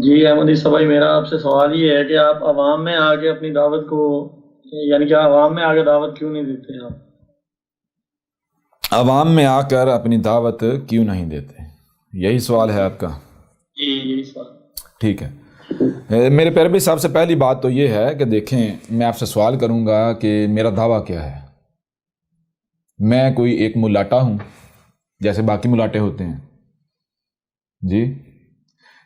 جی احمد عیسیٰ بھائی، میرا آپ سے سوال یہ ہے کہ آپ عوام میں آ کے اپنی دعوت کو، یعنی کہ عوام میں آ کے دعوت کیوں نہیں دیتے آپ؟ عوام میں آ کر اپنی دعوت کیوں نہیں دیتے، یہی سوال ہے آپ کا؟ جی یہی سوال۔ ٹھیک ہے میرے پیارے بھائی، سب سے پہلی بات تو یہ ہے کہ دیکھیں، میں آپ سے سوال کروں گا کہ میرا دعویٰ کیا ہے؟ میں کوئی ایک ملاٹا ہوں جیسے باقی ملاٹے ہوتے ہیں جی؟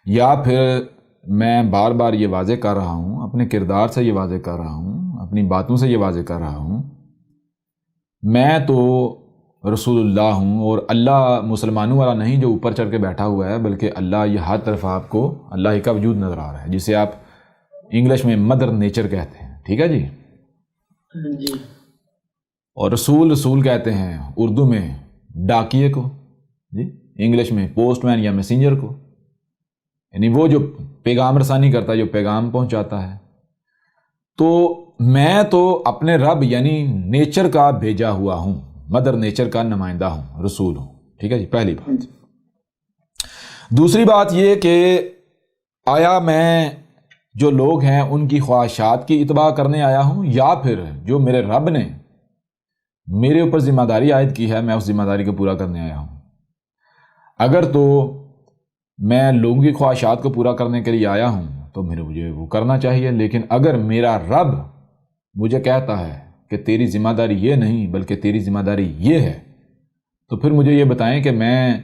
یا پھر میں بار بار یہ واضح کر رہا ہوں، اپنے کردار سے یہ واضح کر رہا ہوں، اپنی باتوں سے یہ واضح کر رہا ہوں، میں تو رسول اللہ ہوں، اور اللہ مسلمانوں والا نہیں جو اوپر چڑھ کے بیٹھا ہوا ہے، بلکہ اللہ یہ ہر طرف آپ کو اللہ ہی کا وجود نظر آ رہا ہے، جسے آپ انگلش میں مدر نیچر کہتے ہیں، ٹھیک ہے جی؟ جی اور رسول کہتے ہیں اردو میں ڈاکیے کو، جی انگلش میں پوسٹ مین یا میسنجر کو، یعنی وہ جو پیغام رسانی کرتا ہے، جو پیغام پہنچاتا ہے۔ تو میں تو اپنے رب یعنی نیچر کا بھیجا ہوا ہوں، مدر نیچر کا نمائندہ ہوں، رسول ہوں، ٹھیک ہے جی؟ پہلی بات۔ دوسری بات یہ کہ آیا میں جو لوگ ہیں ان کی خواہشات کی اتباع کرنے آیا ہوں، یا پھر جو میرے رب نے میرے اوپر ذمہ داری عائد کی ہے میں اس ذمہ داری کو پورا کرنے آیا ہوں؟ اگر تو میں لوگوں کی خواہشات کو پورا کرنے کے لیے آیا ہوں تو مجھے وہ کرنا چاہیے، لیکن اگر میرا رب مجھے کہتا ہے کہ تیری ذمہ داری یہ نہیں بلکہ تیری ذمہ داری یہ ہے، تو پھر مجھے یہ بتائیں کہ میں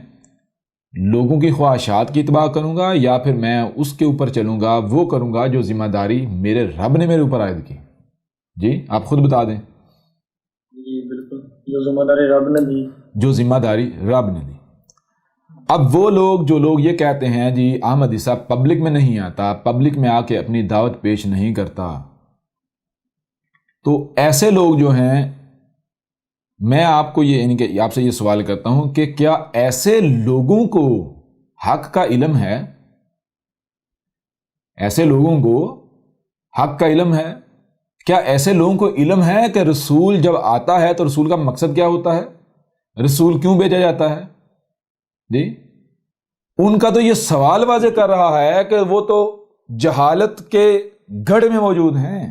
لوگوں کی خواہشات کی اتباع کروں گا یا پھر میں اس کے اوپر چلوں گا، وہ کروں گا جو ذمہ داری میرے رب نے میرے اوپر عائد کی؟ جی آپ خود بتا دیں۔ جی بالکل، جو ذمہ داری رب نے دی۔ جو ذمہ داری رب نے دی۔ اب وہ لوگ جو لوگ یہ کہتے ہیں جی احمد عیسیٰ پبلک میں نہیں آتا، پبلک میں آ کے اپنی دعوت پیش نہیں کرتا، تو ایسے لوگ جو ہیں، میں آپ کو یہ کہ آپ سے یہ سوال کرتا ہوں کہ کیا ایسے لوگوں کو حق کا علم ہے؟ ایسے لوگوں کو حق کا علم ہے؟ کیا ایسے لوگوں کو علم ہے کہ رسول جب آتا ہے تو رسول کا مقصد کیا ہوتا ہے؟ رسول کیوں بھیجا جاتا ہے؟ جی ان کا تو یہ سوال واضح کر رہا ہے کہ وہ تو جہالت کے گڑھ میں موجود ہیں،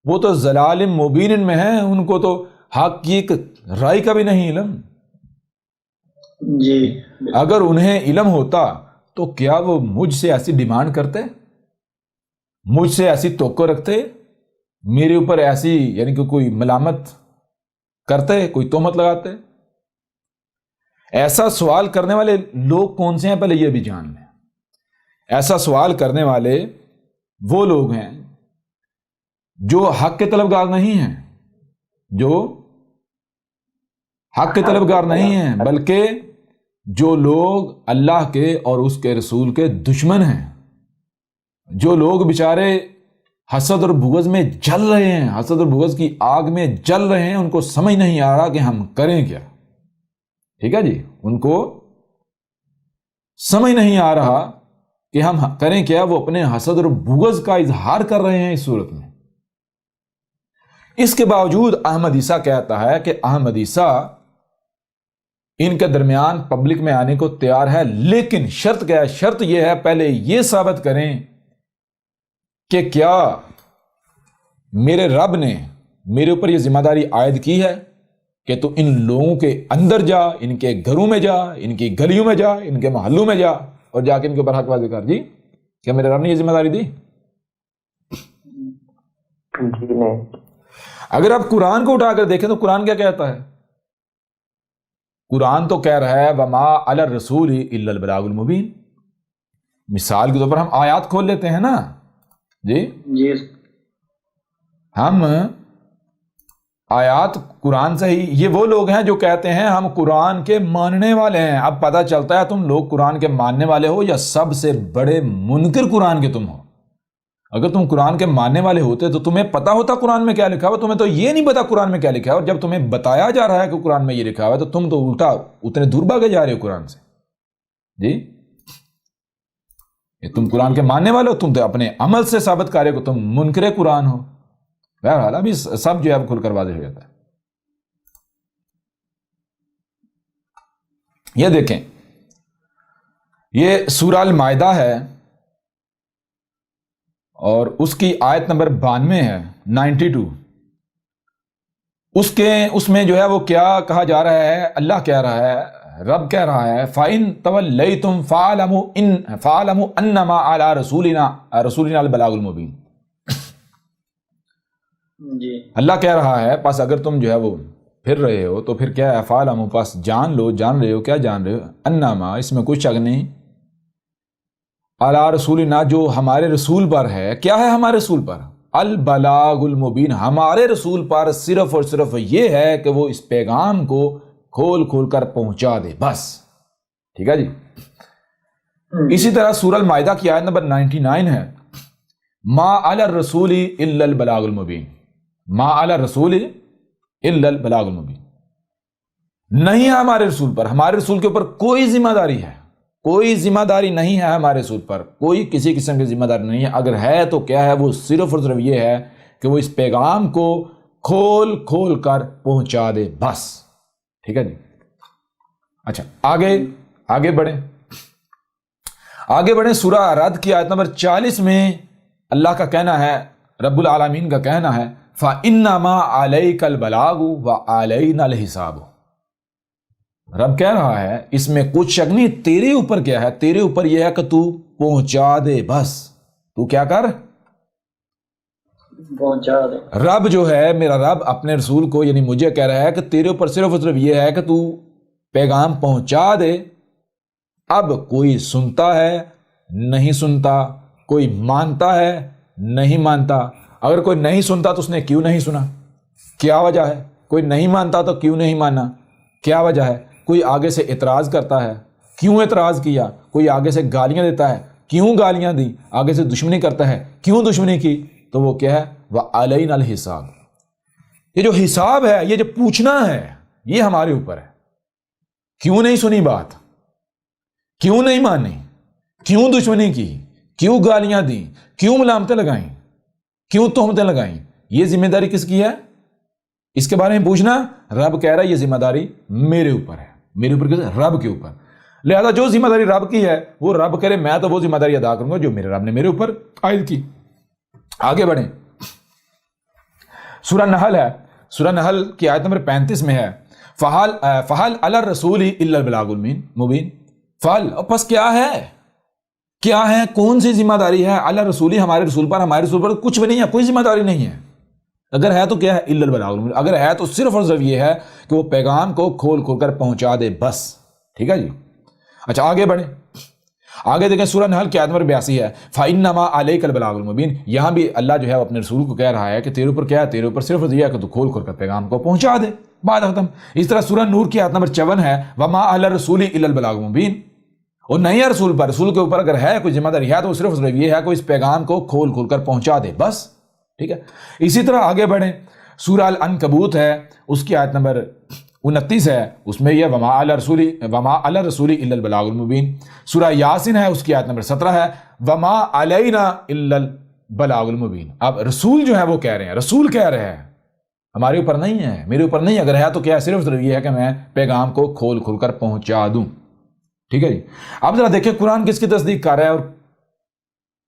وہ تو ضلال مبین میں ہیں، ان کو تو حق کی ایک رائے کا بھی نہیں علم۔ جی اگر انہیں علم ہوتا تو کیا وہ مجھ سے ایسی ڈیمانڈ کرتے، مجھ سے ایسی توقع رکھتے، میرے اوپر ایسی یعنی کہ کوئی ملامت کرتے، کوئی تہمت لگاتے؟ ایسا سوال کرنے والے لوگ کون سے ہیں پہلے یہ بھی جان لیں۔ ایسا سوال کرنے والے وہ لوگ ہیں جو حق کے طلبگار نہیں ہیں، جو حق کے طلبگار نہیں ہیں، بلکہ جو لوگ اللہ کے اور اس کے رسول کے دشمن ہیں، جو لوگ بیچارے حسد اور بغض میں جل رہے ہیں، حسد اور بغض کی آگ میں جل رہے ہیں، ان کو سمجھ نہیں آ رہا کہ ہم کریں کیا، ٹھیک ہے جی؟ ان کو سمجھ نہیں آ رہا کہ ہم کریں کیا، وہ اپنے حسد اور بغض کا اظہار کر رہے ہیں اس صورت میں۔ اس کے باوجود احمد عیسیٰ کہتا ہے کہ احمد عیسیٰ ان کے درمیان پبلک میں آنے کو تیار ہے، لیکن شرط کیا ہے؟ شرط یہ ہے پہلے یہ ثابت کریں کہ کیا میرے رب نے میرے اوپر یہ ذمہ داری عائد کی ہے کہ تو ان لوگوں کے اندر جا، ان کے گھروں میں جا، ان کی گلیوں میں جا، ان کے محلوں میں جا، اور جا کے ان کے اوپر حق واضح کر۔ جی کیا میرے رب نے یہ ذمہ داری دی؟ جی نہیں۔ اگر آپ قرآن کو اٹھا کر دیکھیں تو قرآن کیا کہتا ہے؟ قرآن تو کہہ رہا ہے وما علی الرسول الا البلاغ المبین۔ مثال کے طور پر ہم آیات کھول لیتے ہیں نا جی، جی ہم آیات قرآن سے ہی، یہ وہ لوگ ہیں جو کہتے ہیں ہم قرآن کے ماننے والے ہیں۔ اب پتہ چلتا ہے تم لوگ قرآن کے ماننے والے ہو یا سب سے بڑے منکر قرآن کے تم ہو۔ اگر تم قرآن کے ماننے والے ہوتے تو تمہیں پتا ہوتا قرآن میں کیا لکھا ہوا، تمہیں تو یہ نہیں پتا قرآن میں کیا لکھا ہے، اور جب تمہیں بتایا جا رہا ہے کہ قرآن میں یہ لکھا ہوا ہے تو تم تو الٹا اتنے دور بھاگے جا رہے ہو قرآن سے۔ جی یہ تم قرآن کے ماننے والے ہو، تم تو اپنے عمل سے ثابت کر رہے ہو کہ تم منکر قرآن ہو۔ بہرحال ابھی سب جو ہے کھل کر واضح ہو جاتا ہے۔ یہ دیکھیں، یہ سورہ المائدہ ہے، اور اس کی آیت نمبر 92 ہے 92. اس میں جو ہے وہ کیا کہا جا رہا ہے؟ اللہ کہہ رہا ہے، رب کہہ رہا ہے فَإِن تَوَلَّيْتُمْ فَاعْلَمُوا أَنَّمَا عَلَىٰ رَسُولِنَا الْبَلَاغُ الْمُبِينُ. جی اللہ کہہ رہا ہے پس اگر تم جو ہے وہ پھر رہے ہو تو پھر کیا ہے؟ فَاعْلَمُوا، پس جان لو، جان رہے ہو، کیا جان رہے ہو؟ انما، اس میں کچھ شک نہیں، علی رسولنا، جو ہمارے رسول پر ہے. کیا ہے ہمارے رسول پر؟ البلاغ المبین. ہمارے رسول پر صرف اور صرف یہ ہے کہ وہ اس پیغام کو کھول کھول کر پہنچا دے، بس. ٹھیک ہے جی. اسی طرح سورہ المائدہ کی آیت نمبر 99 ہے ما علی الرسول الا البلاغ المبین. ما علی الرسول الا البلاغ المبین. نہیں ہے ہمارے رسول پر، ہمارے رسول کے اوپر کوئی ذمہ داری ہے، کوئی ذمہ داری نہیں ہے ہمارے رسول پر، کوئی کسی قسم کی ذمہ داری نہیں ہے. اگر ہے تو کیا ہے؟ وہ صرف اور صرف یہ ہے کہ وہ اس پیغام کو کھول کھول کر پہنچا دے، بس. ٹھیک ہے جی. اچھا آگے بڑھیں. سورہ رد کی آیت نمبر 40 میں اللہ کا کہنا ہے، رب العالمین کا کہنا ہے فَإِنَّمَا عَلَيْكَ الْبَلَاغُ وَعَلَيْنَا الْحِسَابُ. رب کہہ رہا ہے اس میں کچھ شک نہیں، تیرے اوپر کیا ہے؟ تیرے اوپر یہ ہے کہ تو پہنچا دے، بس. تو کیا کر؟ پہنچا دے. رب جو ہے، میرا رب اپنے رسول کو یعنی مجھے کہہ رہا ہے کہ تیرے اوپر صرف اور صرف یہ ہے کہ تو پیغام پہنچا دے. اب کوئی سنتا ہے نہیں سنتا، کوئی مانتا ہے نہیں مانتا. اگر کوئی نہیں سنتا تو اس نے کیوں نہیں سنا؟ کیا وجہ ہے؟ کوئی نہیں مانتا تو کیوں نہیں مانا؟ کیا وجہ ہے؟ کوئی آگے سے اعتراض کرتا ہے، کیوں اعتراض کیا؟ کوئی آگے سے گالیاں دیتا ہے، کیوں گالیاں دی؟ آگے سے دشمنی کرتا ہے، کیوں دشمنی کی؟ تو وہ کیا ہے؟ وَعَلَيْنَا الْحِسَابُ. یہ جو حساب ہے، یہ جو پوچھنا ہے، یہ ہمارے اوپر ہے. کیوں نہیں سنی بات؟ کیوں نہیں مانی؟ کیوں دشمنی کی؟ کیوں گالیاں دیں؟ کیوں ملامتیں لگائیں؟ کیوں تہمتیں لگائیں؟ یہ ذمہ داری کس کی ہے؟ اس کے بارے میں پوچھنا. رب کہہ رہا ہے یہ ذمہ داری میرے اوپر ہے. میرے اوپر کس؟ رب کے اوپر. لہذا جو ذمہ داری رب کی ہے وہ رب کرے، میں تو وہ ذمہ داری ادا کروں گا جو میرے رب نے میرے اوپر عائد کی. آگے بڑھیں. سورہ نحل ہے، سورہ نحل کی آیت نمبر 35 میں ہے فَحَلْ عَلَى الرَّسُولِ إِلَّا الْبَلَاغُ الْمُبِينُ. پس کیا ہے کون سی ذمہ داری ہے؟ علی رسولی، ہمارے رسول پر کچھ بھی نہیں ہے، کوئی ذمہ داری نہیں ہے. اگر ہے تو کیا ہے؟ الا البلاغ المبین. اگر ہے تو صرف اور صرف یہ ہے کہ وہ پیغام کو کھول کھول کر پہنچا دے، بس. ٹھیک ہے جی. اچھا آگے بڑھیں. آگے دیکھیں سورہ نحل کی آیت نمبر 82 ہے فَإِنَّمَا عَلَيْكَ الْبَلَاغُ الْمُبِينُ. یہاں بھی اللہ جو ہے اپنے رسول کو کہہ رہا ہے کہ تیرے اوپر کیا ہے؟ تیرے اوپر صرف یہ ہے کہ تو کھول کھول کر پیغام کو پہنچا دے، بات ختم. اس طرح سورہ نور کی آیت نمبر 54 ہے وَمَا عَلَى الرَّسُولِ إِلَّا الْبَلَاغُ الْمُبِينُ. اور نہیں ہے رسول پر، رسول کے اوپر اگر ہے کوئی ذمہ داری ہے تو صرف یہ ہے کہ اس پیغام کو کھول کھول کر پہنچا دے، بس. ٹھیک ہے. اسی طرح آگے بڑھیں. سورہ العنکبوت ہے، اس کی آیت نمبر 29 ہے، اس میں یہ وما علی الرسول الا البلاغ المبین. سورہ یاسین ہے، اس کی آیت نمبر 17 ہے وما علینا الا البلاغ المبین. اب رسول جو ہے وہ کہہ رہے ہیں، رسول کہہ رہے ہیں ہمارے اوپر نہیں ہے، میرے اوپر نہیں. اگر ہے تو کیا ہے؟ صرف یہ ہے کہ میں پیغام کو کھول کھول کر پہنچا دوں. ٹھیک ہے جی. اب ذرا دیکھیں قرآن کس کی تصدیق کر رہا ہے اور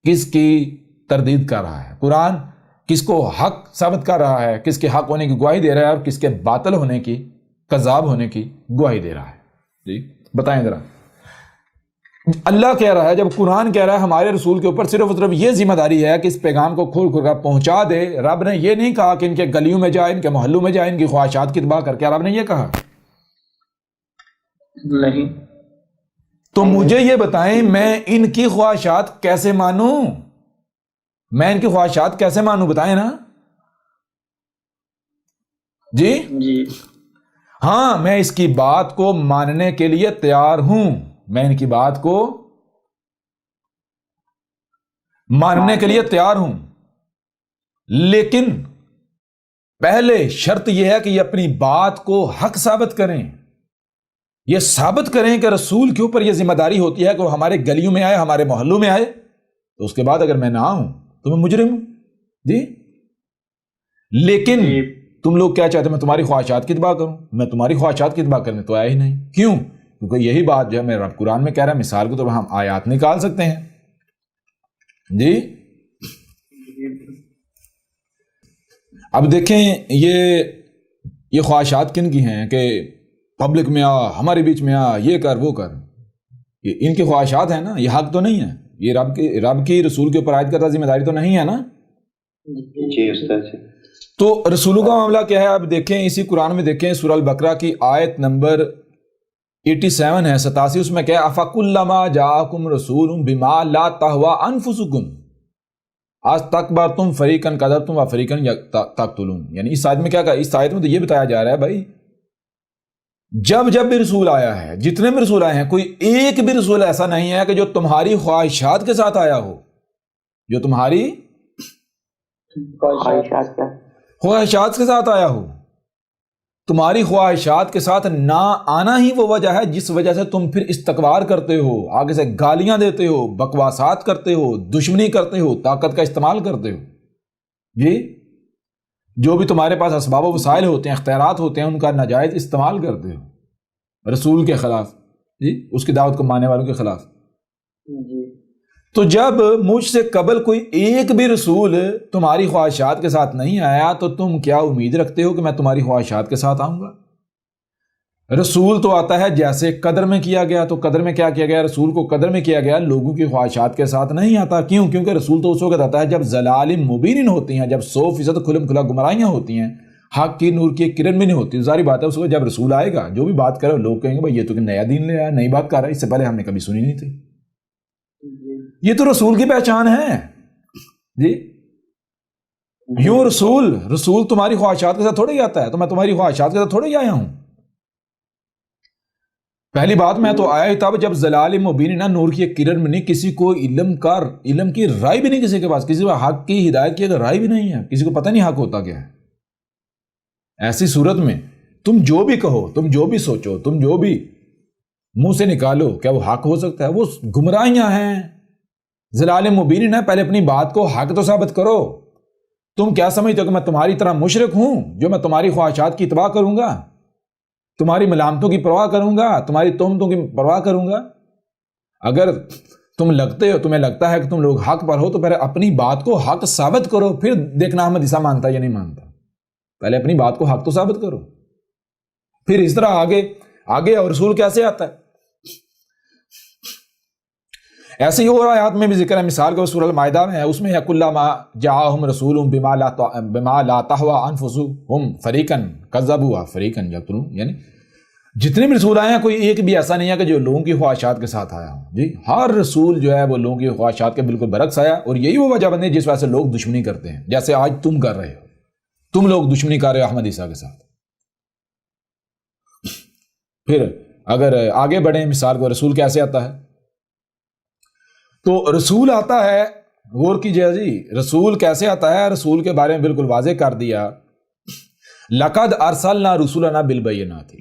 کس کی تردید کر رہا ہے. قرآن کس کو حق ثابت کر رہا ہے، کس کے حق ہونے کی گواہی دے رہا ہے، اور کس کے باطل ہونے کی، کذاب ہونے کی گواہی دے رہا ہے. جی بتائیں ذرا. اللہ کہہ رہا ہے، جب قرآن کہہ رہا ہے ہمارے رسول کے اوپر صرف اور صرف یہ ذمہ داری ہے کہ اس پیغام کو کھول کھول کر پہنچا دے. رب نے یہ نہیں کہا کہ ان کے گلیوں میں جائے، ان کے محلوں میں جائے، ان کی خواہشات کی اتباع کر کے. رب نے یہ کہا نہیں. تو مجھے یہ بتائیں میں ان کی خواہشات کیسے مانوں؟ میں ان کی خواہشات کیسے مانوں؟ بتائیں نا جی. ہاں میں اس کی بات کو ماننے کے لیے تیار ہوں، میں ان کی بات کو ماننے کے لیے تیار ہوں، لیکن پہلے شرط یہ ہے کہ یہ اپنی بات کو حق ثابت کریں. یہ ثابت کریں کہ رسول کے اوپر یہ ذمہ داری ہوتی ہے کہ وہ ہمارے گلیوں میں آئے، ہمارے محلوں میں آئے. تو اس کے بعد اگر میں نہ آؤں تو میں مجرم ہوں جی. لیکن تم لوگ کیا چاہتے ہیں؟ میں تمہاری خواہشات کی اتباع کروں. میں تمہاری خواہشات کی اتباع کرنے تو آیا ہی نہیں. کیوں؟ کیونکہ یہی بات جو ہے میرا رب قرآن میں کہہ رہا ہے. مثال کو تو ہم آیات نکال سکتے ہیں جی. اب دیکھیں یہ خواہشات کن کی ہیں کہ پبلک میں آ، ہمارے بیچ میں آ، یہ کر وہ کر، یہ ان کی خواہشات ہیں نا، یہ حق تو نہیں ہے، یہ رب کی رسول کے اوپر عائد کرتا ذمہ داری تو نہیں ہے نا. جی استاد جی. تو رسولوں کا معاملہ کیا ہے؟ اب دیکھیں اسی قرآن میں دیکھیں سورہ البقرہ کی آیت نمبر 87 ہے 87، اس میں کیا ہے؟ افکلما جاءکم رسول بما لا تہوی انفسکم استکبرتم فریقا کذبتم وفریقا تقتلون. یعنی اس آیت میں کیا کہا؟ اس آیت میں تو یہ بتایا جا رہا ہے بھائی جب بھی رسول آیا ہے، جتنے بھی رسول آئے ہیں، کوئی ایک بھی رسول ایسا نہیں ہے کہ جو تمہاری خواہشات کے ساتھ آیا ہو، جو تمہاری خواہشات کے ساتھ آیا ہو. تمہاری خواہشات کے ساتھ نہ آنا ہی وہ وجہ ہے جس وجہ سے تم پھر استکبار کرتے ہو، آگے سے گالیاں دیتے ہو، بکواسات کرتے ہو، دشمنی کرتے ہو، طاقت کا استعمال کرتے ہو. جی جو بھی تمہارے پاس اسباب و وسائل ہوتے ہیں، اختیارات ہوتے ہیں، ان کا ناجائز استعمال کرتے ہو رسول کے خلاف، جی اس کی دعوت کو ماننے والوں کے خلاف. تو جب مجھ سے قبل کوئی ایک بھی رسول تمہاری خواہشات کے ساتھ نہیں آیا تو تم کیا امید رکھتے ہو کہ میں تمہاری خواہشات کے ساتھ آؤں گا؟ رسول تو آتا ہے جیسے قدر میں کیا گیا، تو قدر میں کیا کیا گیا؟ رسول کو قدر میں کیا گیا، لوگوں کی خواہشات کے ساتھ نہیں آتا. کیوں؟ کیونکہ رسول تو اس وقت آتا ہے جب ضلال مبین ہوتی ہیں، جب 100% کھلم کھلا گمراہیاں ہوتی ہیں، حق کی نور کی ایک کرن بھی نہیں ہوتی. ظاہری بات ہے اس وقت جب رسول آئے گا جو بھی بات کرے لوگ کہیں گے بھائی یہ تو نیا دین لے آیا، نئی بات کر رہا ہے، اس سے پہلے ہم نے کبھی سنی نہیں تھی. یہ تو رسول کی پہچان ہے جی. یوں رسول تمہاری خواہشات کے ساتھ تھوڑے ہی آتا ہے، تو میں تمہاری خواہشات کے ساتھ تھوڑے ہی آیا ہوں. پہلی بات میں تو آیا ہی تب جب ضلال مبین، نہ نور کی ایک کرن میں نہیں، کسی کو علم کی رائے بھی نہیں، کسی کے پاس کسی کو حق کی ہدایت کی رائے بھی نہیں ہے، کسی کو پتہ نہیں حق ہوتا کیا ہے. ایسی صورت میں تم جو بھی کہو، تم جو بھی سوچو، تم جو بھی منہ سے نکالو، کیا وہ حق ہو سکتا ہے؟ وہ گمراہیاں ہیں، ضلال مبین ہے. پہلے اپنی بات کو حق تو ثابت کرو. تم کیا سمجھتے ہو کہ میں تمہاری طرح مشرک ہوں جو میں تمہاری خواہشات کی اتباع کروں گا، تمہاری ملامتوں کی پرواہ کروں گا، تمہاری تہمتوں کی پرواہ کروں گا؟ اگر تمہیں لگتا ہے کہ تم لوگ حق پر ہو تو پہلے اپنی بات کو حق ثابت کرو، پھر دیکھنا احمد عیسیٰ مانتا یا نہیں مانتا. پہلے اپنی بات کو حق تو ثابت کرو، پھر اس طرح آگے. اور رسول کیسے آتا ہے؟ ایسے ہی اور آیات میں بھی ذکر ہے. مثال کے سورہ المائدہ میں ہے، اس میں ہے کلما جاءہم رسول بما لا تہوی انفسہم فریقا کذبوا فریقا یقتلون. یعنی جتنے بھی رسول آئے ہیں کوئی ایک بھی ایسا نہیں ہے کہ جو لوگوں کی خواہشات کے ساتھ آیا ہو. جی ہر رسول جو ہے وہ لوگوں کی خواہشات کے بالکل برعکس آیا، اور یہی وہ وجہ بنی جس وجہ سے لوگ دشمنی کرتے ہیں، جیسے آج تم کر رہے ہو. تم لوگ دشمنی کر رہے ہو احمد عیسیٰ کے ساتھ. پھر اگر آگے بڑھیں مثال کو، رسول کیسے آتا ہے؟ تو رسول آتا ہے، غور کیجئے جی رسول کیسے آتا ہے. رسول کے بارے میں بالکل واضح کر دیا، لقد ارسلنا رسولنا بالبینات.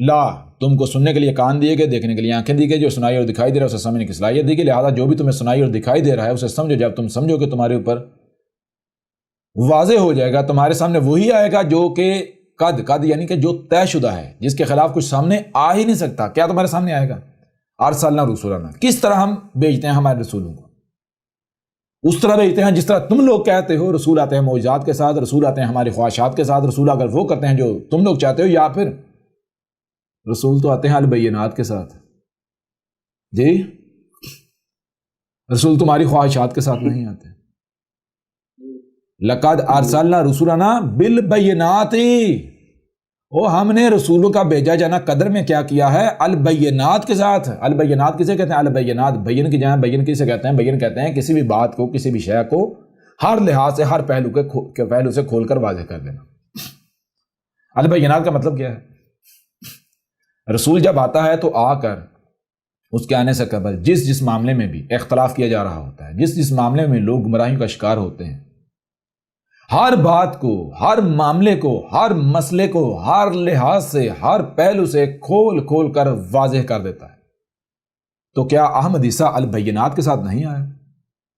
تم کو سننے کے لیے کان دیے گئے، دیکھنے کے لیے آنکھیں دی گئی، جو سنائی اور دکھائی دے رہا ہے اسے سمجھنے کی صلاحیت دی گئی. لہٰذا جو بھی تمہیں سنائی اور دکھائی دے رہا ہے اسے سمجھو. جب تم سمجھو کہ تمہارے اوپر واضح ہو جائے گا، تمہارے سامنے وہی آئے گا جو کہ قد یعنی کہ جو طے شدہ ہے، جس کے خلاف کچھ سامنے آ ہی نہیں سکتا. کیا تمہارے سامنے آئے گا؟ ارسلنا رسولنا. کس طرح ہم بھیجتے ہیں ہمارے رسولوں کو؟ اس طرح بھیجتے ہیں جس طرح تم لوگ کہتے ہو. رسول آتے ہیں معجزات کے ساتھ، رسول آتے ہیں ہماری خواہشات کے ساتھ، رسول اگر وہ کرتے ہیں جو تم لوگ چاہتے ہو، یا پھر رسول تو آتے ہیں البینات کے ساتھ. جی رسول تمہاری خواہشات کے ساتھ نہیں آتے. لقد ارسلنا رسولنا بالبینات. ہم نے رسولوں کا بھیجا جانا قدر میں کیا کیا ہے؟ البینات کے ساتھ. البینات کسے کہتے ہیں؟ البینات بین کی جہاں بین کسے کہتے ہیں؟ بین کہتے ہیں کسی بھی بات کو، کسی بھی شے کو ہر لحاظ سے، ہر پہلو سے کھول کر واضح کر دینا. البینات کا مطلب کیا ہے؟ رسول جب آتا ہے تو آ کر اس کے آنے سے قبل جس معاملے میں بھی اختلاف کیا جا رہا ہوتا ہے، جس معاملے میں لوگ گمراہیوں کا شکار ہوتے ہیں، ہر بات کو، ہر معاملے کو، ہر مسئلے کو ہر لحاظ سے، ہر پہلو سے کھول کر واضح کر دیتا ہے. تو کیا احمد عیسیٰ البینات کے ساتھ نہیں آیا؟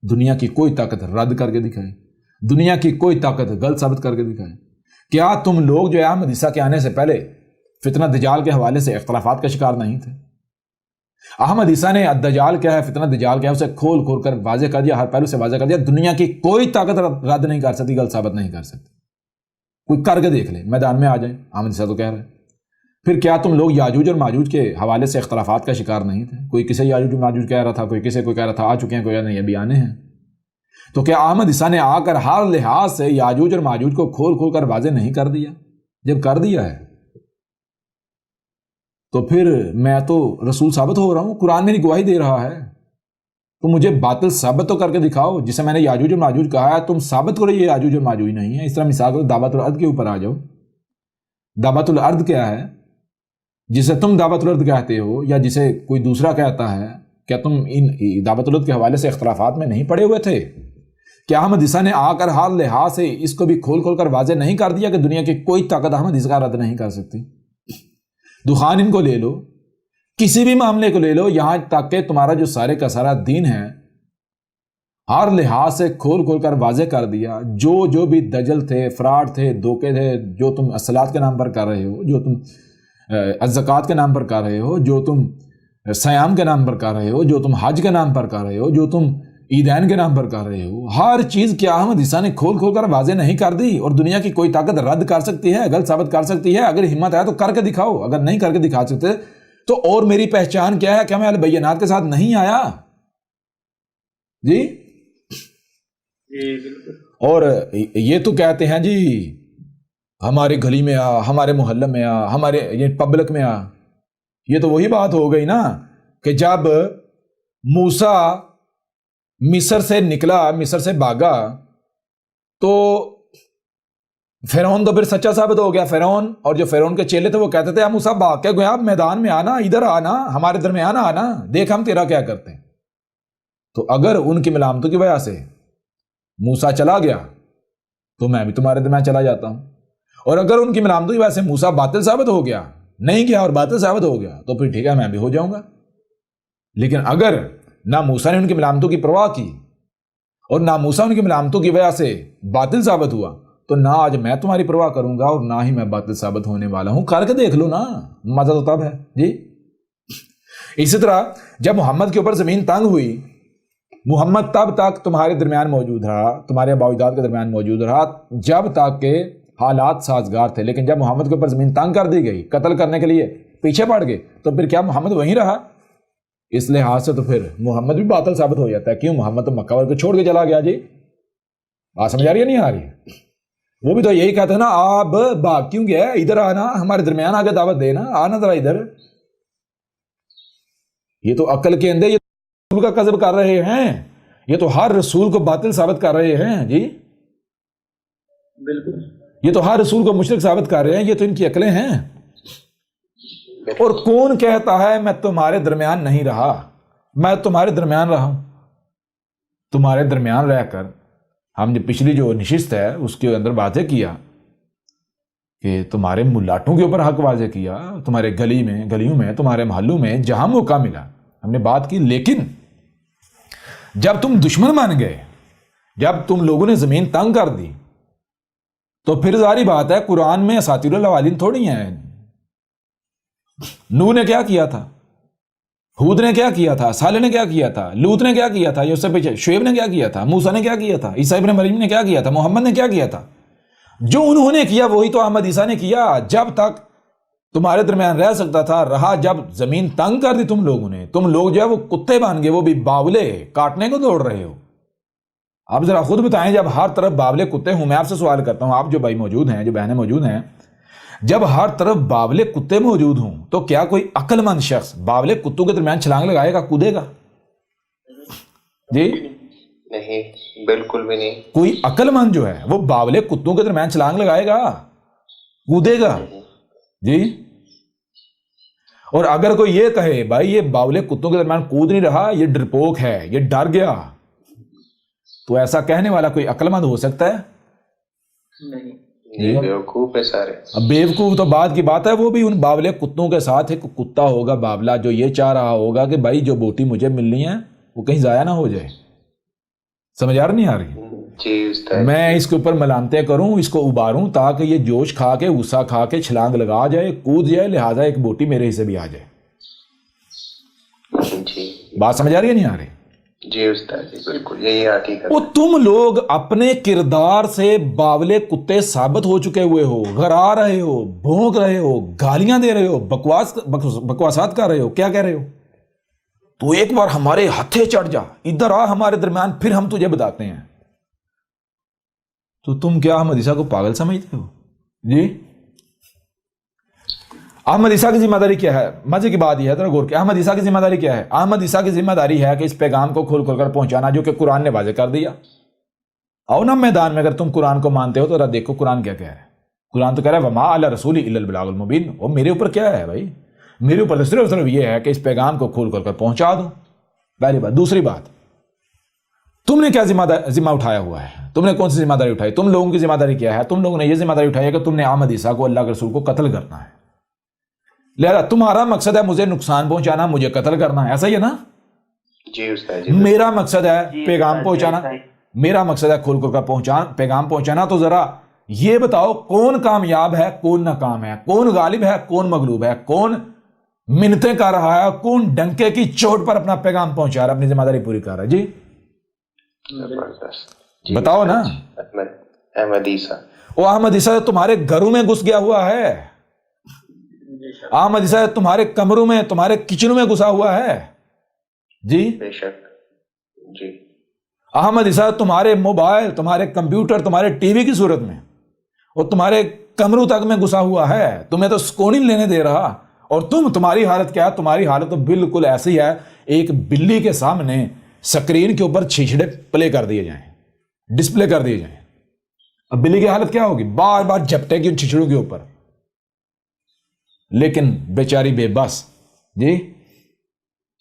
دنیا کی کوئی طاقت رد کر کے دکھائے، دنیا کی کوئی طاقت غلط ثابت کر کے دکھائے. کیا تم لوگ جو ہے احمد عیسیٰ کے آنے سے پہلے فتنہ دجال کے حوالے سے اختلافات کا شکار نہیں تھے؟ احمد عیسیٰ نے دجال کیا ہے، فتنہ دجال کیا ہے، اسے کھول کر واضح کر دیا، ہر پہلو سے واضح کر دیا. دنیا کی کوئی طاقت رد نہیں کر سکتی، غلط ثابت نہیں کر سکتی. کوئی کر کے دیکھ لے، میدان میں آ جائیں. احمد عیسیٰ تو کہہ رہے ہیں. پھر کیا تم لوگ یاجوج اور ماجوج کے حوالے سے اختلافات کا شکار نہیں تھے؟ کوئی کسے یاجوج اور ماجوج کہہ رہا تھا، کوئی کسے کوئی کہہ رہا تھا آ چکے ہیں، کوئی نہیں ابھی آنے ہیں. تو کیا احمد عیسیٰ نے آ کر ہر لحاظ سے یاجوج اور ماجوج کو کھول کھول کر واضح نہیں کر دیا؟ جب کر دیا ہے تو پھر میں تو رسول ثابت ہو رہا ہوں، قرآن میری گواہی دے رہا ہے. تو مجھے باطل ثابت تو کر کے دکھاؤ. جسے میں نے یاجوج اور ماجوج کہا ہے تم ثابت کرو یہ یاجوج اور ماجوج نہیں ہے. اس طرح مثال کرو دعوت الارض کے اوپر آ جاؤ. دعوت الارض کیا ہے جسے تم دعوت الارض کہتے ہو یا جسے کوئی دوسرا کہتا ہے؟ کیا تم ان دعوت الارض کے حوالے سے اختلافات میں نہیں پڑے ہوئے تھے؟ کیا احمد عیسیٰ نے آ کر ہر لحاظ سے اس کو بھی کھول کھول کر واضح نہیں کر دیا کہ دنیا کی کوئی طاقت احمد عیسیٰ کا رد نہیں کر سکتی؟ دخان ان کو لے لو، کسی بھی معاملے کو لے لو، یہاں تک کہ تمہارا جو سارے کا سارا دین ہے ہر لحاظ سے کھول کھول کر واضح کر دیا. جو بھی دجل تھے، فراڈ تھے، دھوکے تھے، جو تم الصلاۃ کے نام پر کر رہے ہو، جو تم الزکوٰۃ کے نام پر کر رہے ہو، جو تم سیام کے نام پر کر رہے ہو، جو تم حج کے نام پر کر رہے ہو، جو تم عیدین کے نام پر کر رہے ہو، ہر چیز کیا احمد عیسیٰ نے کھول کھول کر واضح نہیں کر دی؟ اور دنیا کی کوئی طاقت رد کر سکتی ہے، غلط ثابت کر سکتی ہے؟ اگر ہمت ہے تو کر کے دکھاؤ. اگر نہیں کر کے دکھا سکتے تو اور میری پہچان کیا ہے؟ کیا میں البینات کے ساتھ نہیں آیا؟ جی اور یہ تو کہتے ہیں جی ہمارے گلی میں آ، ہمارے محلے میں آ، ہمارے پبلک میں آ. یہ تو وہی بات ہو گئی نا کہ جب موسیٰ مصر سے نکلا، مصر سے بھاگا، تو فرعون تو پھر سچا ثابت ہو گیا. فرعون اور جو فرعون کے چیلے تھے وہ کہتے تھے موسیٰ بھاگ کے گیا، آپ میدان میں آنا، ادھر آنا، ہمارے درمیان آنا، دیکھ ہم تیرا کیا کرتے ہیں. تو اگر ان کی ملامتوں کی وجہ سے موسیٰ چلا گیا تو میں بھی تمہارے درمیان چلا جاتا ہوں. اور اگر ان کی ملامتوں کی وجہ سے موسیٰ باطل ثابت ہو گیا، نہیں گیا اور باطل ثابت ہو گیا، تو پھر ٹھیک ہے میں بھی ہو جاؤں گا. لیکن اگر نہ موسیٰ نے ان کی ملامتوں کی پرواہ کی اور نہ موسیٰ ان کی ملامتوں کی وجہ سے باطل ثابت ہوا، تو نہ آج میں تمہاری پرواہ کروں گا اور نہ ہی میں باطل ثابت ہونے والا ہوں. کر کے دیکھ لو نا، مزہ تو تب ہے. جی اسی طرح جب محمد کے اوپر زمین تنگ ہوئی، محمد تب تک تمہارے درمیان موجود رہا، تمہارے آباء و اجداد کے درمیان موجود رہا جب تک کہ حالات سازگار تھے. لیکن جب محمد کے اوپر زمین تنگ کر دی گئی، قتل کرنے کے لیے پیچھے پڑ گئے، تو پھر کیا محمد وہیں رہا؟ اس لحاظ سے تو پھر محمد بھی باطل ثابت ہو جاتا ہے. کیوں؟ محمد تو مکہ والے کو چھوڑ کے چلا گیا. جی بات سمجھ آ رہی ہے نہیں آ رہی؟ وہ بھی تو یہی کہتے ہیں نا، آپ بھاگ کیوں گیا، ادھر آنا، ہمارے درمیان آ کے دعوت دینا، آنا ذرا ادھر. یہ تو عقل کے اندر یہ رسول کا کذب کر رہے ہیں، یہ تو ہر رسول کو باطل ثابت کر رہے ہیں. جی بالکل، یہ تو ہر رسول کو مشرک ثابت کر رہے ہیں. یہ تو ان کی عقلیں ہیں. اور کون کہتا ہے میں تمہارے درمیان نہیں رہا؟ میں تمہارے درمیان رہا ہوں. تمہارے درمیان رہ کر ہم نے پچھلی جو نشست ہے اس کے اندر واضح کیا کہ تمہارے ملاٹوں کے اوپر حق واضح کیا، تمہارے گلیوں میں تمہارے محلوں میں جہاں موقع ملا ہم نے بات کی. لیکن جب تم دشمن مان گئے، جب تم لوگوں نے زمین تنگ کر دی، تو پھر ظاہری بات ہے قرآن میں اساطیر الاولین تھوڑی ہیں. نوح نے کیا کیا تھا، ہود نے کیا کیا تھا، صالح نے کیا کیا تھا، لوط نے کیا کیا تھا، یہ اس سے پیچھے شعیب نے کیا کیا تھا، موسیٰ نے کیا کیا تھا، عیسیٰ ابن مریم نے کیا کیا تھا، محمد نے کیا کیا تھا. جو انہوں نے کیا وہی تو احمد عیسیٰ نے کیا. جب تک تمہارے درمیان رہ سکتا تھا رہا. جب زمین تنگ کر دی تم لوگوں نے، تم لوگ جو ہے وہ کتے بن گئے، وہ بھی باولے کاٹنے کو دوڑ رہے ہو. آپ ذرا خود بتائیں، جب ہر طرف باولے کتے ہوں، میں آپ سے سوال کرتا ہوں، آپ جو بھائی موجود ہیں، جو بہنیں موجود ہیں، جب ہر طرف باولے کتے موجود ہوں تو کیا کوئی عقل مند شخص باولے کتوں کے درمیان چھلانگ لگائے گا، کودے گا؟ جی نہیں، بالکل بھی نہیں. کوئی عقل مند جو ہے وہ باولے کتوں کے درمیان چھلانگ لگائے گا، کودے گا؟ جی اور اگر کوئی یہ کہے بھائی یہ باولے کتوں کے درمیان کود نہیں رہا، یہ ڈرپوک ہے، یہ ڈر گیا، تو ایسا کہنے والا کوئی عقل مند ہو سکتا ہے؟ نہیں. یہ بیوقوف ہے سارے. اب بیوقوف تو بعد کی بات ہے، وہ بھی ان باولے کتوں کے ساتھ ایک کتا ہوگا باولا جو یہ چاہ رہا ہوگا کہ بھائی جو بوٹی مجھے ملنی ہے وہ کہیں ضائع نہ ہو جائے. سمجھ آ رہی نہیں آ رہی؟ جی استاد. میں اس کے اوپر ملامتیں کروں، اس کو اباروں تاکہ یہ جوش کھا کے غصہ کھا کے چھلانگ لگا جائے، کود جائے، لہٰذا ایک بوٹی میرے حصے بھی آ جائے. جی بات سمجھ آ رہی ہے نہیں آ رہی؟ جی استاد جی بالکل یہی حقیقت وہ تم لوگ اپنے کردار سے باولے کتے ثابت ہو چکے ہوئے ہو، غرا رہے ہو، بھونک رہے ہو، گالیاں دے رہے ہو، بکواسات کر رہے ہو. کیا کہہ رہے ہو؟ تو ایک بار ہمارے ہتھے چڑھ جا، ادھر آ ہمارے درمیان، پھر ہم تجھے بتاتے ہیں. تو تم کیا احمد عیسیٰ کو پاگل سمجھتے ہو؟ جی احمد عیسیٰ کی ذمہ داری کیا ہے؟ مزے کی بات یہ ہے، ذرا غور کیا، احمد عیسیٰ کی ذمہ داری کیا ہے؟ احمد عیسیٰ کی ذمہ داری ہے کہ اس پیغام کو کھول کھول کر پہنچانا جو کہ قرآن نے واضح کر دیا. آؤ نا میدان میں، اگر تم قرآن کو مانتے ہو تو ذرا دیکھو قرآن کیا کہہ رہا ہے. قرآن تو کہہ رہا ہے وما علی الرسول الا البلاغ المبین. اور میرے اوپر کیا ہے بھائی؟ میرے اوپر صرف یہ ہے کہ اس پیغام کو کھول کھول کر پہنچا دو. پہلی بات. دوسری بات، تم نے کیا ذمہ اٹھایا ہوا ہے؟ تم نے کون سی ذمہ داری اٹھائی؟ تم لوگوں کی ذمہ داری کیا ہے؟ تم لوگوں نے یہ ذمہ داری اٹھائی ہے کہ تم نے احمد عیسیٰ کو، اللہ کے رسول کو قتل کرنا ہے. لہذا تمہارا مقصد ہے مجھے نقصان پہنچانا، مجھے قتل کرنا ہے، ایسا ہی ہے نا؟ جی استاد جی میرا مقصد ہے پیغام پہنچانا، میرا مقصد ہے کھول کھول کر پیغام پہنچانا. تو ذرا یہ بتاؤ کون کامیاب ہے، کون ناکام ہے، کون غالب ہے، کون مغلوب ہے، کون منتیں کر رہا ہے، کون ڈنکے کی چوٹ پر اپنا پیغام پہنچا رہا ہے، اپنی ذمہ داری پوری کر رہا ہے. جی زبردست. بتاؤ نا. احمد عیسیٰ، وہ احمد عیسیٰ تمہارے گھروں میں گھس گیا ہوا ہے. احمد عیسیٰ تمہارے کمروں میں، تمہارے کچنوں میں گھسا ہوا ہے. جی بے شک. جی احمد عیسیٰ تمہارے موبائل، تمہارے کمپیوٹر، تمہارے ٹی وی کی صورت میں اور تمہارے کمروں تک میں گھسا ہوا ہے. تمہیں تو سکون ہی لینے دے رہا. اور تمہاری حالت کیا ہے؟ تمہاری حالت تو بالکل ایسی ہے، ایک بلی کے سامنے سکرین کے اوپر چھچڑے پلے کر دیے جائیں، ڈسپلے کر دیے جائیں. اب بلی کی حالت کیا ہوگی؟ بار بار جھپٹے گی ان چھچڑوں کے اوپر، لیکن بیچاری بے بس. جی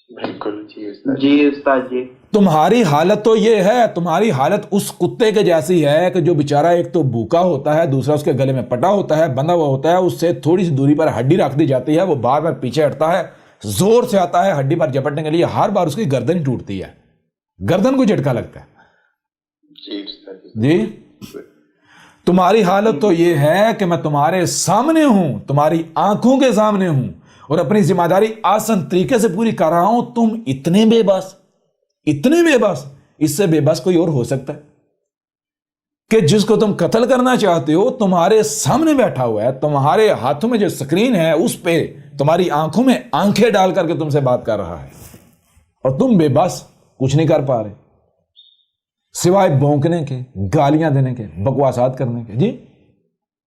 بالکل. جی استاد جی استاد جی. تمہاری حالت تو یہ ہے، تمہاری حالت اس کتے کے جیسی ہے کہ جو بیچارہ ایک تو بھوکا ہوتا ہے، دوسرا اس کے گلے میں پٹا ہوتا ہے، بندھا ہوا ہوتا ہے، اس سے تھوڑی سی دوری پر ہڈی رکھ دی جاتی ہے، وہ بار بار پیچھے ہٹتا ہے، زور سے آتا ہے ہڈی پر جپٹنے کے لیے، ہر بار اس کی گردن ٹوٹتی ہے، گردن کو جھٹکا لگتا ہے. جی استاد جی تمہاری حالت تو یہ ہے کہ میں تمہارے سامنے ہوں، تمہاری آنکھوں کے سامنے ہوں اور اپنی ذمہ داری آسان طریقے سے پوری کر رہا ہوں. تم اتنے بے بس، اتنے بے بس، اس سے بے بس کوئی اور ہو سکتا ہے کہ جس کو تم قتل کرنا چاہتے ہو تمہارے سامنے بیٹھا ہوا ہے، تمہارے ہاتھوں میں جو سکرین ہے اس پہ تمہاری آنکھوں میں آنکھیں ڈال کر کے تم سے بات کر رہا ہے، اور تم بے بس کچھ نہیں کر پا رہے سوائے بھونکنے کے، گالیاں دینے کے، بکواسات کرنے کے. جی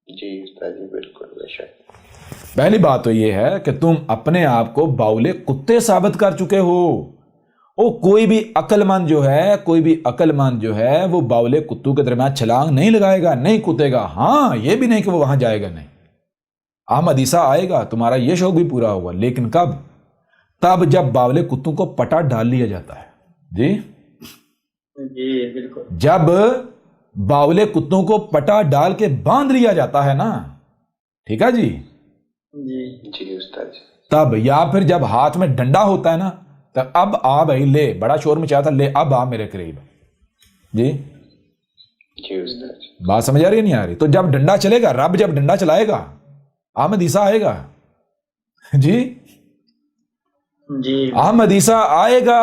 جی استاد جی بالکل بے شک. پہلی بات تو یہ ہے کہ تم اپنے آپ کو باولے کتے ثابت کر چکے ہو. کوئی بھی عقل مند جو ہے، کوئی بھی عقل مند جو ہے وہ باولے کتوں کے درمیان چھلانگ نہیں لگائے گا، نہیں کودے گا. ہاں یہ بھی نہیں کہ وہ وہاں جائے گا، نہیں. احمد عیسیٰ آئے گا، تمہارا یہ شوق بھی پورا ہوگا، لیکن کب؟ تب جب باولے کتوں کو پٹا ڈال لیا جاتا ہے. جی جی بالکل. جب باولے کتوں کو پٹا ڈال کے باندھ لیا جاتا ہے نا، ٹھیک ہے جی، جی جی استاد جی. تب، یا پھر جب ہاتھ میں ڈنڈا ہوتا ہے نا، تو اب آ بھائی لے، بڑا شور مچایا تھا، لے اب آ میرے قریب. جی جی استاد جی. بات سمجھ آ رہی ہے نہیں آ رہی؟ تو جب ڈنڈا چلے گا، رب جب ڈنڈا چلائے گا، احمد عیسیٰ آئے گا. جی جی احمد عیسیٰ آئے گا،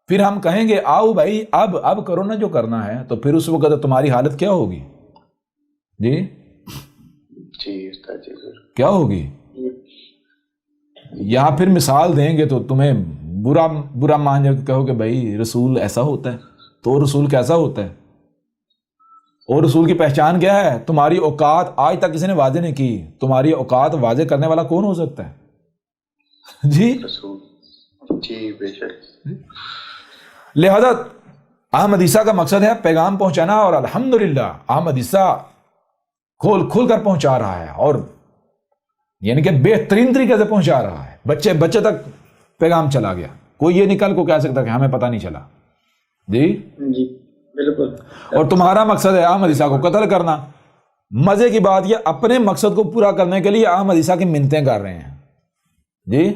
پھر ہم کہیں گے آؤ بھائی اب کرو نا جو کرنا ہے. تو پھر اس وقت تمہاری حالت کیا ہوگی؟ جی جی استاد جی کیا ہوگی؟ یہاں پھر مثال دیں گے تو تمہیں برا مان جا کے کہو کہ بھائی رسول ایسا ہوتا ہے، تو رسول کیسا ہوتا ہے؟ اور رسول کی پہچان کیا ہے؟ تمہاری اوقات آج تک کسی نے واضح نہیں کی. تمہاری اوقات واضح کرنے والا کون ہو سکتا ہے؟ جی رسول. جی بے شک. لہذا احمد عیسیٰ کا مقصد ہے پیغام پہنچانا، اور الحمدللہ احمد عیسیٰ کھول کر پہنچا رہا ہے، اور یعنی کہ بہترین طریقے سے پہنچا رہا ہے. بچے تک پیغام چلا گیا. کوئی یہ نکل کو کہہ سکتا کہ ہمیں پتہ نہیں چلا. جی جی بالکل. اور تمہارا مقصد ہے احمد عیسیٰ کو قتل کرنا. مزے کی بات یہ اپنے مقصد کو پورا کرنے کے لیے احمد عیسیٰ کی منتیں کر رہے ہیں. جی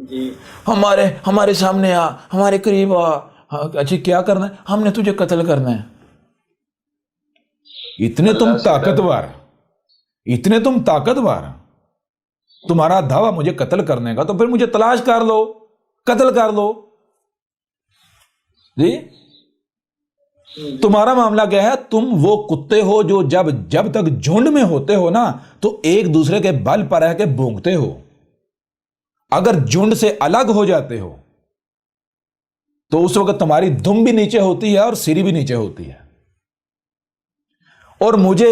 جی ہمارے سامنے آ، ہمارے قریب آ. اچھا کیا کرنا ہے؟ ہم نے تجھے قتل کرنا ہے. اتنے تم طاقتور، تمہارا دعویٰ مجھے قتل کرنے کا، تو پھر مجھے تلاش کر لو، قتل کر لو. جی تمہارا معاملہ کیا ہے؟ تم وہ کتے ہو جو جب تک جھنڈ میں ہوتے ہو نا تو ایک دوسرے کے بل پر رہ کے بھونکتے ہو. اگر جھنڈ سے الگ ہو جاتے ہو تو اس وقت تمہاری دم بھی نیچے ہوتی ہے اور سری بھی نیچے ہوتی ہے. اور مجھے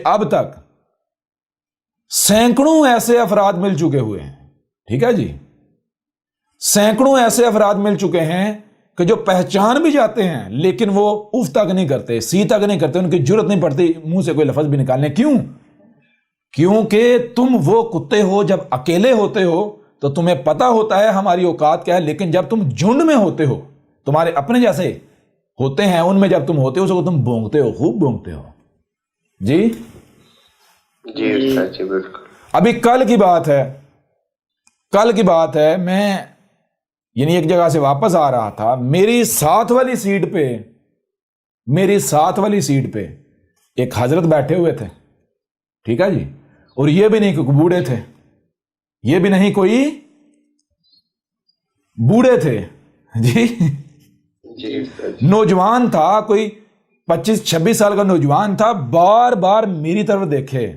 اب تک سینکڑوں ایسے افراد مل چکے ہوئے ہیں. ٹھیک ہے جی, سینکڑوں ایسے افراد مل چکے ہیں کہ جو پہچان بھی جاتے ہیں لیکن وہ اف تک نہیں کرتے, سی تک نہیں کرتے, ان کی جرت نہیں پڑتی منہ سے کوئی لفظ بھی نکالنے. کیوں؟ کیونکہ تم وہ کتے ہو جب اکیلے ہوتے ہو تو تمہیں پتا ہوتا ہے ہماری اوقات کیا ہے, لیکن جب تم جھنڈ میں ہوتے ہو, تمہارے اپنے جیسے ہوتے ہیں ان میں جب تم ہوتے ہو تو تم بھونکتے ہو, خوب بھونکتے ہو. جی جی استاد جی بالکل. ابھی کل کی بات ہے, میں یعنی ایک جگہ سے واپس آ رہا تھا, میری ساتھ والی سیٹ پہ ایک حضرت بیٹھے ہوئے تھے. ٹھیک ہے جی, اور یہ بھی نہیں کوئی بوڑھے تھے, یہ بھی نہیں کوئی بوڑھے تھے. جی نوجوان تھا, کوئی 25-26 سال کا نوجوان تھا. بار بار میری طرف دیکھے,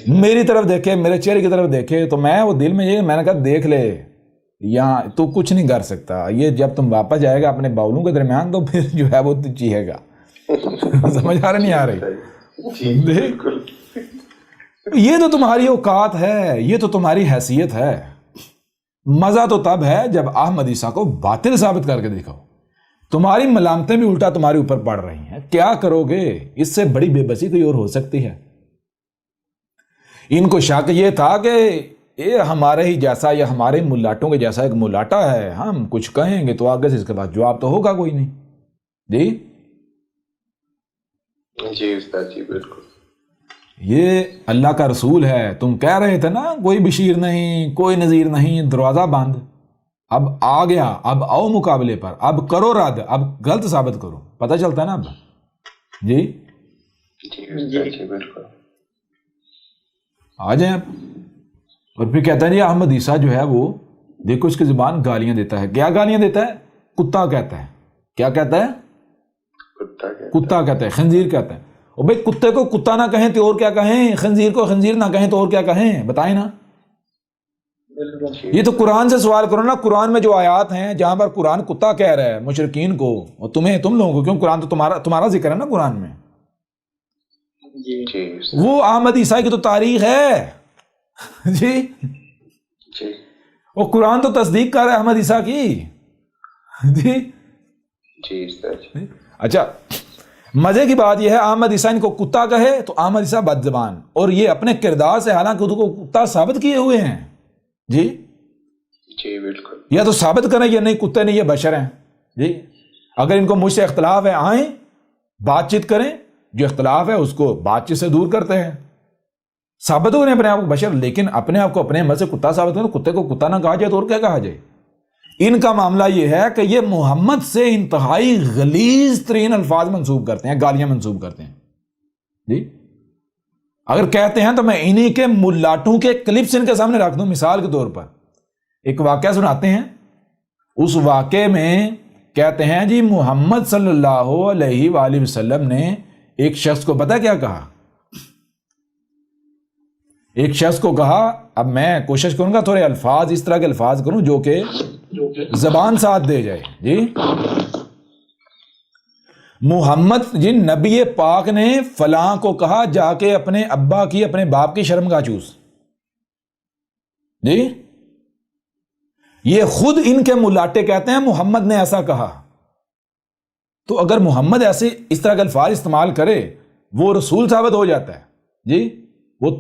میری طرف دیکھے, میرے چہرے کی طرف دیکھے. تو میں وہ دل میں نے کہا دیکھ لے, یہاں تو کچھ نہیں کر سکتا, یہ جب تم واپس جائے گا اپنے باولوں کے درمیان تو پھر جو ہے وہ چیخے گا. سمجھ آ رہا نہیں آ رہی؟ یہ تو تمہاری اوقات ہے, یہ تو تمہاری حیثیت ہے. مزہ تو تب ہے جب احمد عیسیٰ کو باطل ثابت کر کے دکھاؤ. تمہاری ملامتیں بھی الٹا تمہارے اوپر پڑ رہی ہیں, کیا کرو گے؟ اس سے بڑی بے بسی کوئی اور ہو سکتی ہے؟ ان کو شک یہ تھا کہ یہ ہمارے ہی جیسا یا ہمارے ملاٹوں کے جیسا ایک ملاٹا ہے, ہم کچھ کہیں گے تو آگے سے اس کے بعد جواب تو ہوگا کوئی نہیں. جی استاد جی بالکل. یہ اللہ کا رسول ہے. تم کہہ رہے تھے نا کوئی بشیر نہیں, کوئی نذیر نہیں, دروازہ بند. اب آ گیا, اب آؤ مقابلے پر, اب کرو رد, اب غلط ثابت کرو. پتہ چلتا ہے نا اب؟ جی جی بالکل. آ جائیں اب. اور پھر کہتا ہے جی احمد عیسیٰ جو ہے وہ دیکھو اس کی زبان گالیاں دیتا ہے. کیا گالیاں دیتا ہے؟ کتا کہتا ہے. کیا کہتا ہے؟ کتا کہتا ہے, خنزیر کہتا ہے. اور بھئی کتے کو کتا نہ کہیں تو اور کیا کہیں؟ خنزیر کو خنزیر نہ کہیں تو اور کیا کہیں؟ بتائیں نا. یہ تو قرآن سے سوال کرو نا. قرآن میں جو آیات ہیں جہاں پر قرآن کتا کہہ رہا ہے مشرکین کو, اور تم لوگوں کو, کیوں قرآن تو تمہارا ذکر ہے نا قرآن میں. وہ احمد عیسیٰ کی تو تاریخ ہے. جی وہ قرآن تو تصدیق کر رہا ہے احمد عیسیٰ کی. جی اچھا, مزے کی بات یہ ہے احمد عیسیٰ ان کو کتا کہے تو احمد عیسیٰ بد زبان, اور یہ اپنے کردار سے حالانکہ خود کو کتا ثابت کیے ہوئے ہیں. جی بالکل. یا تو ثابت کریں یہ نہیں کتے نہیں, یہ بشر ہیں. جی اگر ان کو مجھ سے اختلاف ہے آئیں بات چیت کریں, جو اختلاف ہے اس کو بات چیت سے دور کرتے ہیں. ثابت ہو رہے ہیں اپنے آپ کو بشر, لیکن اپنے آپ کو اپنے عمل سے کتا ثابت کریں. کتے کو کتا نہ کہا جائے تو اور کیا کہا جائے؟ ان کا معاملہ یہ ہے کہ یہ محمد سے انتہائی غلیظ ترین الفاظ منسوب کرتے ہیں, گالیاں منسوب کرتے ہیں. جی اگر کہتے ہیں تو میں انہی کے ملاٹوں کے کلپس ان کے سامنے رکھ دوں. مثال کے طور پر ایک واقعہ سناتے ہیں. اس واقعے میں کہتے ہیں جی محمد صلی اللہ علیہ وآلہ وسلم نے ایک شخص کو پتہ کیا کہا؟ ایک شخص کو کہا, اب میں کوشش کروں گا تھوڑے الفاظ اس طرح کے الفاظ کروں جو کہ زبان ساتھ دے جائے. جی محمد جی نبی پاک نے فلاں کو کہا جا کے اپنے ابا کی اپنے باپ کی شرم گاہ چوس. جی یہ خود ان کے ملاٹے کہتے ہیں محمد نے ایسا کہا. تو اگر محمد ایسے اس طرح کے الفاظ استعمال کرے وہ رسول ثابت ہو جاتا ہے. جی وہ,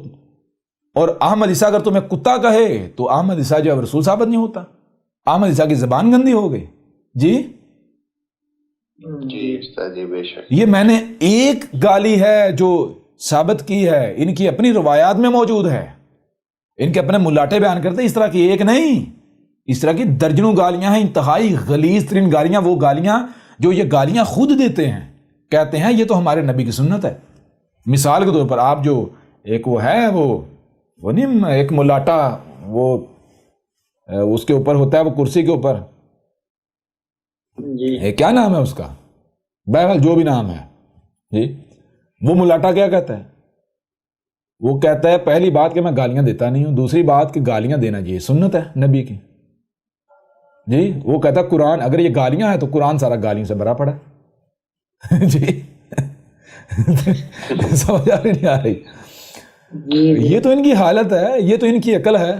اور احمد عیسیٰ اگر تمہیں کتا کہے تو احمد عیسیٰ جو ہے رسول ثابت نہیں ہوتا. احمد عیسیٰ کی زبان گندی ہو گئی. جی بے شک. یہ میں نے ایک گالی ہے جو ثابت کی ہے, ان کی اپنی روایات میں موجود ہے, ان کے اپنے ملاٹے بیان کرتے ہیں. اس طرح کی ایک نہیں, اس طرح کی درجنوں گالیاں ہیں, انتہائی غلیظ ترین گالیاں. وہ گالیاں جو یہ گالیاں خود دیتے ہیں, کہتے ہیں یہ تو ہمارے نبی کی سنت ہے. مثال کے طور پر آپ جو ایک وہ ہے وہ نہیں ایک ملاٹا وہ اس کے اوپر ہوتا ہے وہ کرسی کے اوپر، جی کیا نام ہے اس کا، بہرحال جو بھی نام ہے جی، وہ ملاٹا کیا کہتا ہے؟ وہ کہتا ہے پہلی بات کہ میں گالیاں دیتا نہیں ہوں، دوسری بات کہ گالیاں دینا یہ سنت ہے نبی کی جی۔ وہ کہتا ہے قرآن، اگر یہ گالیاں ہیں تو قرآن سارا گالیوں سے بھرا پڑا ہے جی۔ سمجھ آ رہی نہیں آ رہی؟ یہ تو ان کی حالت ہے، یہ تو ان کی عقل ہے۔